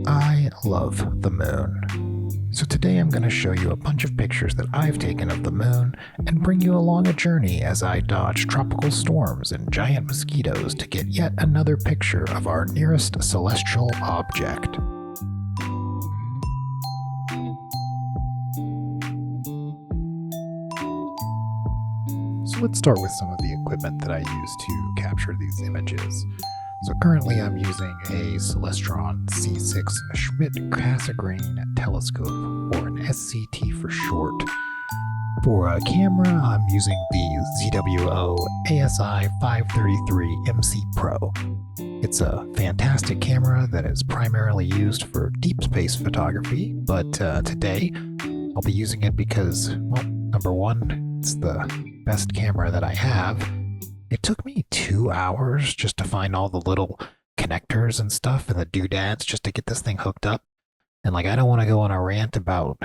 I love the moon. So today I'm going to show you a bunch of pictures that I've taken of the moon and bring you along a journey as I dodge tropical storms and giant mosquitoes to get yet another picture of our nearest celestial object. So let's start with some of the equipment that I use to capture these images. So currently I'm using a Celestron C6 Schmidt-Cassegrain telescope, or an SCT for short. For a camera, I'm using the ZWO ASI 533 MC Pro. It's a fantastic camera that is primarily used for deep space photography, but today I'll be using it because, well, number one, it's the best camera that I have. It took me 2 hours just to find all the little connectors and stuff and the doodads just to get this thing hooked up. And I don't want to go on a rant about,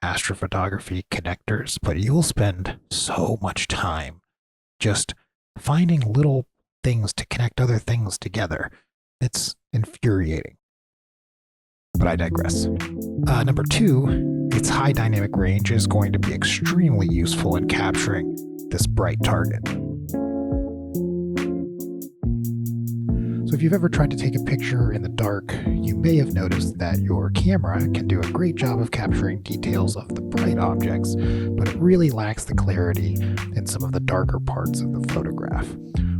astrophotography connectors, but you'll spend so much time just finding little things to connect other things together. It's infuriating. But I digress. Number two, its high dynamic range is going to be extremely useful in capturing this bright target. So if you've ever tried to take a picture in the dark, you may have noticed that your camera can do a great job of capturing details of the bright objects, but it really lacks the clarity in some of the darker parts of the photograph.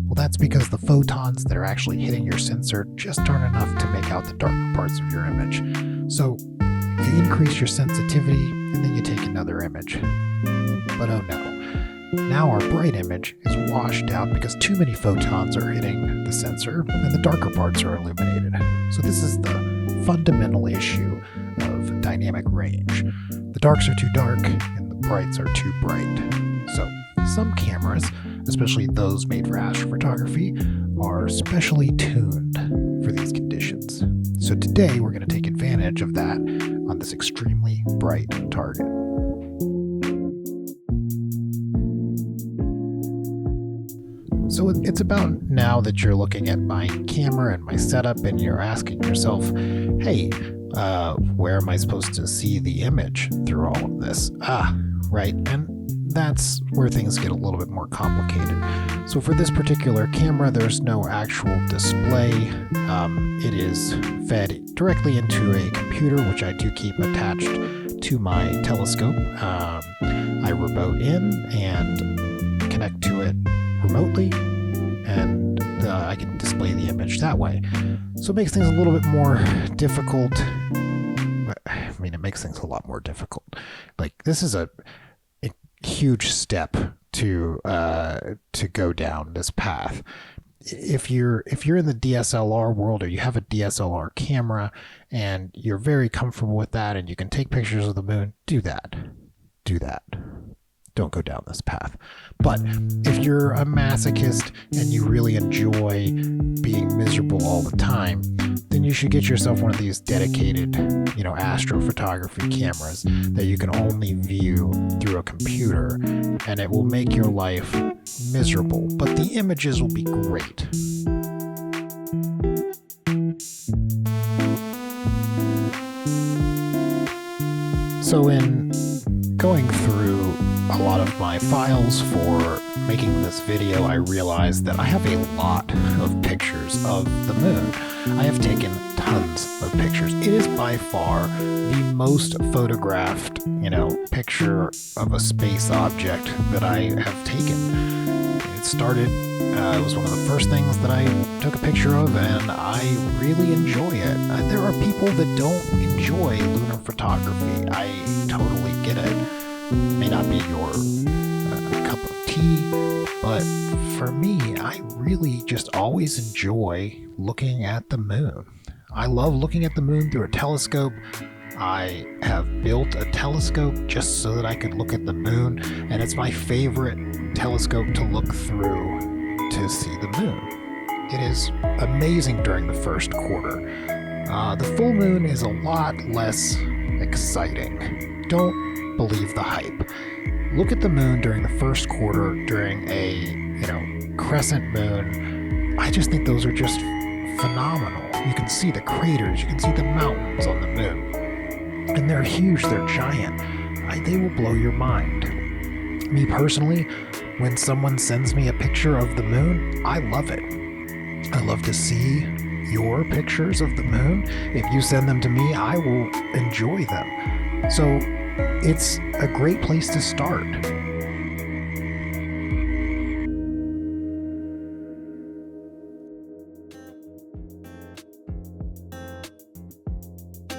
Well, that's because the photons that are actually hitting your sensor just aren't enough to make out the darker parts of your image. So you increase your sensitivity and then you take another image. But oh no. Now our bright image is washed out because too many photons are hitting the sensor and the darker parts are illuminated. So this is the fundamental issue of dynamic range. The darks are too dark and the brights are too bright. So some cameras, especially those made for astrophotography, are specially tuned for these conditions. So today we're going to take advantage of that on this extremely bright target. So it's about now that you're looking at my camera and my setup and you're asking yourself, hey, where am I supposed to see the image through all of this? Right. And that's where things get a little bit more complicated. So for this particular camera, there's no actual display. It is fed directly into a computer, which I do keep attached to my telescope. I remote in and connect to it remotely, and I can display the image that way. So it makes things a little bit more difficult. It makes things a lot more difficult. This is a huge step to go down this path. If you're in the DSLR world, or you have a DSLR camera and you're very comfortable with that and you can take pictures of the moon, do that. Don't go down this path. But if you're a masochist and you really enjoy being miserable all the time, then you should get yourself one of these dedicated, astrophotography cameras that you can only view through a computer, and it will make your life miserable, but the images will be great. So in going through a lot of my files for making this video, I realized that I have a lot of pictures of the moon. I have taken tons of pictures. It is by far the most photographed, picture of a space object that I have taken. It was one of the first things that I took a picture of, and I really enjoy it. There are people that don't enjoy lunar photography. I totally get it. May not be your cup of tea, but for me, I really just always enjoy looking at the moon. I love looking at the moon through a telescope. I have built a telescope just so that I could look at the moon, and it's my favorite telescope to look through to see the moon. It is amazing during the first quarter. The full moon is a lot less exciting. Don't believe the hype. Look at the moon during the first quarter during a, crescent moon. I just think those are just phenomenal. You can see the craters, you can see the mountains on the moon. And they're huge, they're giant. They will blow your mind. Me personally, when someone sends me a picture of the moon, I love it. I love to see your pictures of the moon. If you send them to me, I will enjoy them. So it's a great place to start.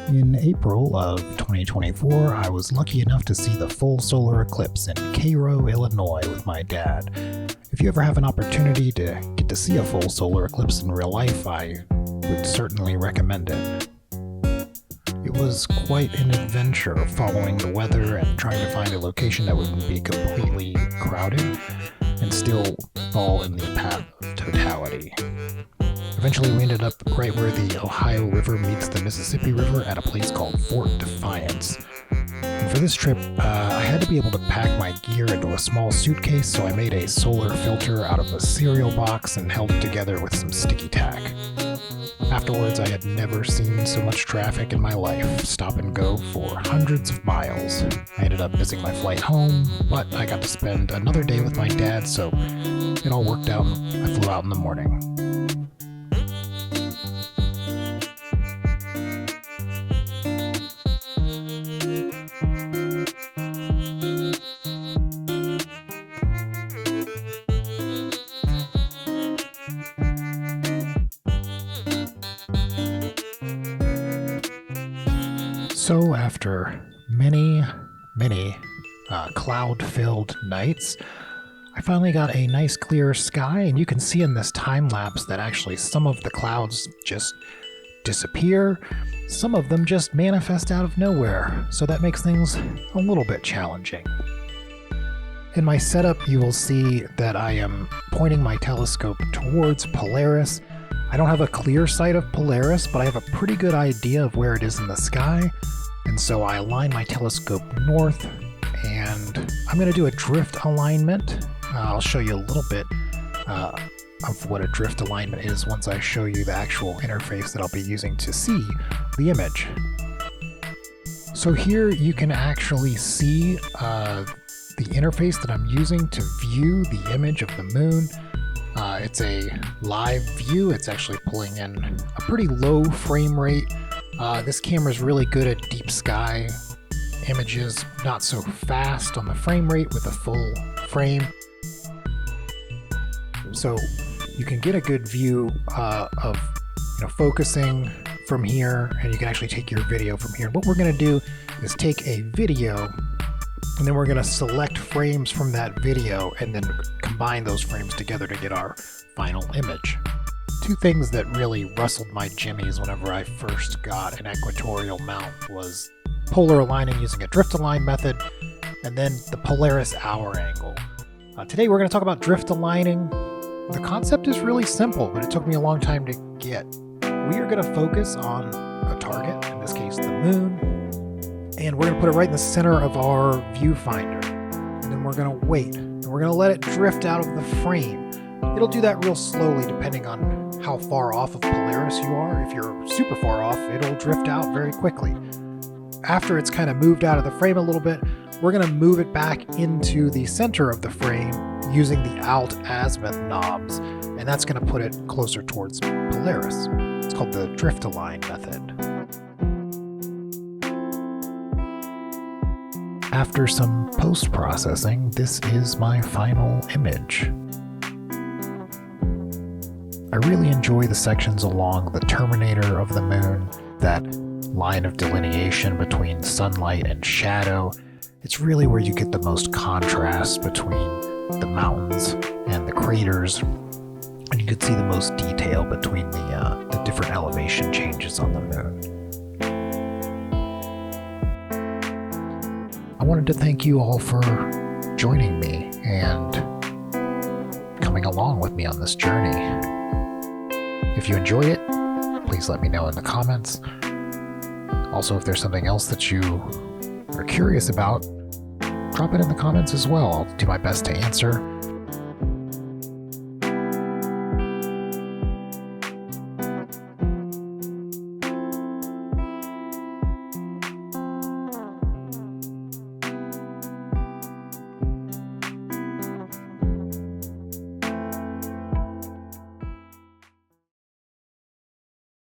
In April of 2024, I was lucky enough to see the full solar eclipse in Cairo, Illinois with my dad. If you ever have an opportunity to get to see a full solar eclipse in real life, I would certainly recommend it. It was quite an adventure following the weather and trying to find a location that wouldn't be completely crowded and still fall in the path of totality. Eventually we ended up right where the Ohio River meets the Mississippi River at a place called Fort Defiance. And for this trip, I had to be able to pack my gear into a small suitcase, so I made a solar filter out of a cereal box and held it together with some sticky tack. Afterwards, I had never seen so much traffic in my life, stop and go for hundreds of miles. I ended up missing my flight home, but I got to spend another day with my dad, so it all worked out. I flew out in the morning. So after many cloud-filled nights, I finally got a nice clear sky, and you can see in this time lapse that actually some of the clouds just disappear, some of them just manifest out of nowhere, so that makes things a little bit challenging. In my setup, you will see that I am pointing my telescope towards Polaris. I don't have a clear sight of Polaris, but I have a pretty good idea of where it is in the sky, and so I align my telescope north, and I'm going to do a drift alignment. I'll show you a little bit of what a drift alignment is once I show you the actual interface that I'll be using to see the image. So here you can actually see the interface that I'm using to view the image of the moon. It's a live view. It's actually pulling in a pretty low frame rate. This camera is really good at deep sky images, not so fast on the frame rate with a full frame. So you can get a good view of focusing from here, and you can actually take your video from here. What we're going to do is take a video, and then we're going to select frames from that video and then combine those frames together to get our final image. Two things that really rustled my jimmies whenever I first got an equatorial mount was polar aligning using a drift align method, and then the Polaris hour angle. Today we're going to talk about drift aligning. The concept is really simple, but it took me a long time to get. We are going to focus on a target, in this case the moon, and we're going to put it right in the center of our viewfinder. And then we're going to wait, and we're going to let it drift out of the frame. It'll do that real slowly depending on how far off of Polaris you are. If you're super far off, it'll drift out very quickly. After it's kind of moved out of the frame a little bit, we're going to move it back into the center of the frame using the alt-azimuth knobs, and that's going to put it closer towards Polaris. It's called the drift align method. After some post-processing, this is my final image. I really enjoy the sections along the terminator of the moon, that line of delineation between sunlight and shadow. It's really where you get the most contrast between the mountains and the craters, and you can see the most detail between the different elevation changes on the moon. I wanted to thank you all for joining me and coming along with me on this journey. If you enjoy it, please let me know in the comments. Also, if there's something else that you are curious about, drop it in the comments as well. I'll do my best to answer.